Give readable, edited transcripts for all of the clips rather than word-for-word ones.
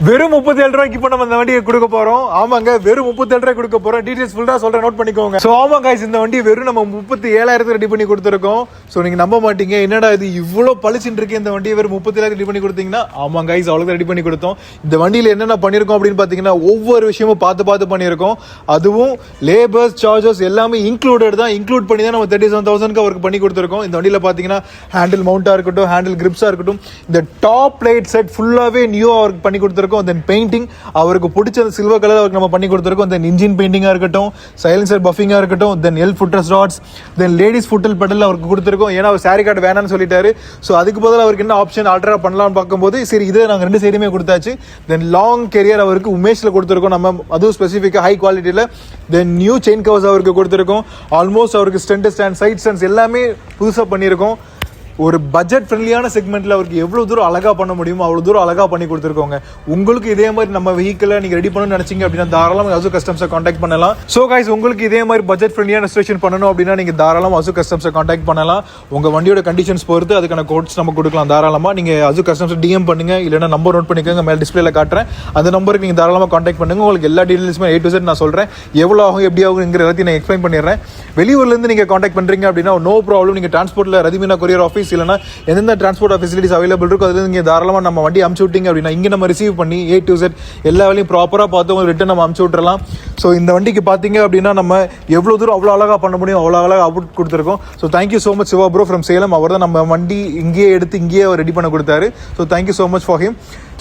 வெறும் 37 ரூபாய்க்கு இப்போ நம்ம இந்த வண்டியை கொடுக்க போறோம். ஆமாங்க, வெறும் 37 ரூபாய் கொடுக்க போறோம். டீடைல்ஸ் ஃபுல்லா சொல்றேன், நோட் பண்ணிக்கோங்க. சோ ஆமா guys, இந்த வண்டி வெறும் நம்ம 37,000 ரெடி பண்ணி கொடுத்துருக்கோம். சோ நீங்க நம்ப மாட்டீங்க, என்னடா இது இவ்வளவு பளிச்சுன்னு இருக்கு இந்த வண்டியை வெறும் 37,000 ரெடி பண்ணி கொடுத்தீங்கன்னா. ஆமா guys, அவ்வளவு ரெடி பண்ணி கொடுத்தோம். இந்த வண்டியில என்னென்ன பண்ணிருக்கோம் அப்படின்னு பாத்தீங்கன்னா, ஒவ்வொரு விஷயமும் பார்த்து பண்ணிருக்கோம். அதுவும் லேபர்ஸ் சார்ஜஸ் எல்லாமே இன்க்ளூட் பண்ணி தான் நம்ம 37,000 அவருக்கு பண்ணி கொடுத்துருக்கோம். இந்த வண்டியில பாத்தீங்கன்னா ஹேண்டில் மவுண்டா இருக்கட்டும், ஹேண்டில் கிரிப்ஸா இருக்கட்டும், இந்த டாப் லைட் செட் ஃபுல்லாவே நியூ அவருக்கு பண்ணி கொடுத்துருக்கோம். தென் பெயிண்டிங் அவருக்கு பிடிச்ச சில்வர் கலர் அவருக்கு நம்ம பண்ணி கொடுத்துருக்கோம். தென் இன்ஜின் பெயிண்டிங்கா இருக்கட்டும், சைலன்சர் பஃபிங்கா இருக்கட்டும், தென் எல் ஃபுட்டர்ஸ் ராட்ஸ், தென் லேடிஸ் ஃபுட்டல் பெடல் அவருக்கு கொடுத்துருக்கோம். ஏன்னா அவர் சாரி கார்டு வேணாம்னு சொல்லிட்டாரு. ஸோ அதுக்கு பதில் அவருக்கு என்ன ஆப்ஷன் ஆல்டரா பண்ணலாம்னு பார்க்கும்போது சரி இதை நாங்கள் 2 சைடுமே கொடுத்தாச்சு. தென் லாங் கெரியர் அவருக்கு உமேஷ்ல கொடுத்துருக்கோம் நம்ம, அதுவும் ஸ்பெசிஃபிக்காக ஹை குவாலிட்டியில். தென் நியூ செயின் கவர்ஸ் அவருக்கு கொடுத்துருக்கோம். ஆல்மோஸ்ட் அவருக்கு ஸ்டெண்ட் ஸ்டாண்ட், சைட் ஸ்டாண்ட்ஸ் எல்லாமே புதுசாக பண்ணியிருக்கோம். ஒரு பட்ஜெட் ஃப்ரெண்ட்லியான செக்மெண்ட்ல அவருக்கு எவ்வளோ தூரம் அழகா பண்ண முடியுமோ அவ்வளோ தூரம் அழகா பண்ணி கொடுத்துருக்கோங்க. உங்களுக்கு இதே மாதிரி நம்ம வெஹிக்கிளை நீங்க ரெடி பண்ணணும்னு நினைச்சீங்க அப்படின்னா தாராளமாக அசு கஸ்டம்ஸை காண்டாக்ட் பண்ணலாம். ஸோ கைஸ், உங்களுக்கு இதே மாதிரி பட்ஜெட் ஃப்ரெண்ட்லியான ரெஜிஸ்ட்ரேஷன் பண்ணணும் அப்படின்னா நீங்க தாராளமாக அசு கஸ்டம்ஸை காண்டாக்ட் பண்ணலாம். உங்க வண்டியோட கண்டிஷன்ஸ் பொறுத்து அதுக்கான கோட்ஸ் நம்ம கொடுக்கலாம். தாராளமாக நீங்க அசு கஸ்டம்ஸ் டிஎம் பண்ணுங்க, இல்லைன்னா நம்பர் நோட் பண்ணிக்கோங்க, மேலே டிஸ்பிளேல காட்டுறேன். அந்த நம்பருக்கு நீங்க தாராளமாக காண்டாக்ட் பண்ணுங்க. உங்களுக்கு எல்லா டீடைல்ஸுமே A to Z நான் சொல்றேன். எவ்வளோ ஆகும், எப்படி ஆகுங்கிற எல்லாத்தையும் நான் எக்ஸ்பிளைன் பண்ணிடுறேன். வெளியூர்ல இருந்து நீங்க காண்டாக்ட் பண்றீங்க அப்படின்னா நோ ப்ராப்ளம். நீங்க டிரான்ஸ்போர்ட்ல ரதிமீனா கொரியர் ஆஃபீஸ் இல்லைன்னா எந்த டிரான்ஸ்போர்ட் ஃபெசிலிட்டிஸ் அவைலபிள் இருக்கும் அதுல நீங்க தாராளமாக நம்ம வண்டி அமுச்சு விட்டீங்க அப்படின்னா இங்கே நம்ம ரிசீவ் பண்ணி A to Z எல்லா வேலையும் ப்ராப்பராக பார்த்து உங்களுக்கு ரிட்டன் நம்ம அமுச்சு விட்டுறலாம். ஸோ இந்த வண்டிக்கு பார்த்தீங்க அப்படின்னா நம்ம எவ்வளோ தூரம் அவ்வளோ அழகாக பண்ண முடியும் அவ்வளோ அழகாக அவுட் கொடுத்துருக்கோம். So thank you so much Siva bro from Salem. அவர் தான் நம்ம வண்டி இங்கேயே எடுத்து இங்கேயே ரெடி பண்ண கொடுத்தாரு. So thank you so much for him.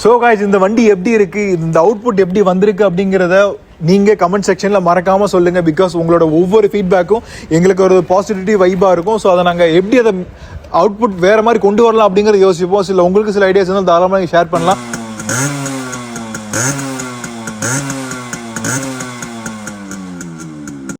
So guys, இந்த வண்டி எப்படி இருக்கு, இந்த அவுட்புட் எப்படி வந்திருக்கு அப்படிங்கிறத நீங்க கமெண்ட் செக்ஷன்ல மறக்காம சொல்லுங்க. பிகாஸ் உங்களோட ஒவ்வொரு ஃபீட்பேக்கும் எங்களுக்கு ஒரு பாசிட்டிவ் வைபா இருக்கும். ஸோ அதை நாங்கள் எப்படி அதை அவுட்புட் வேற மாதிரி கொண்டு வரலாம் அப்படிங்கறத யோசிப்போம். சில உங்களுக்கு சில ஐடியாஸ் இருந்தாலும் தாராளமாக ஷேர் பண்ணலாம்.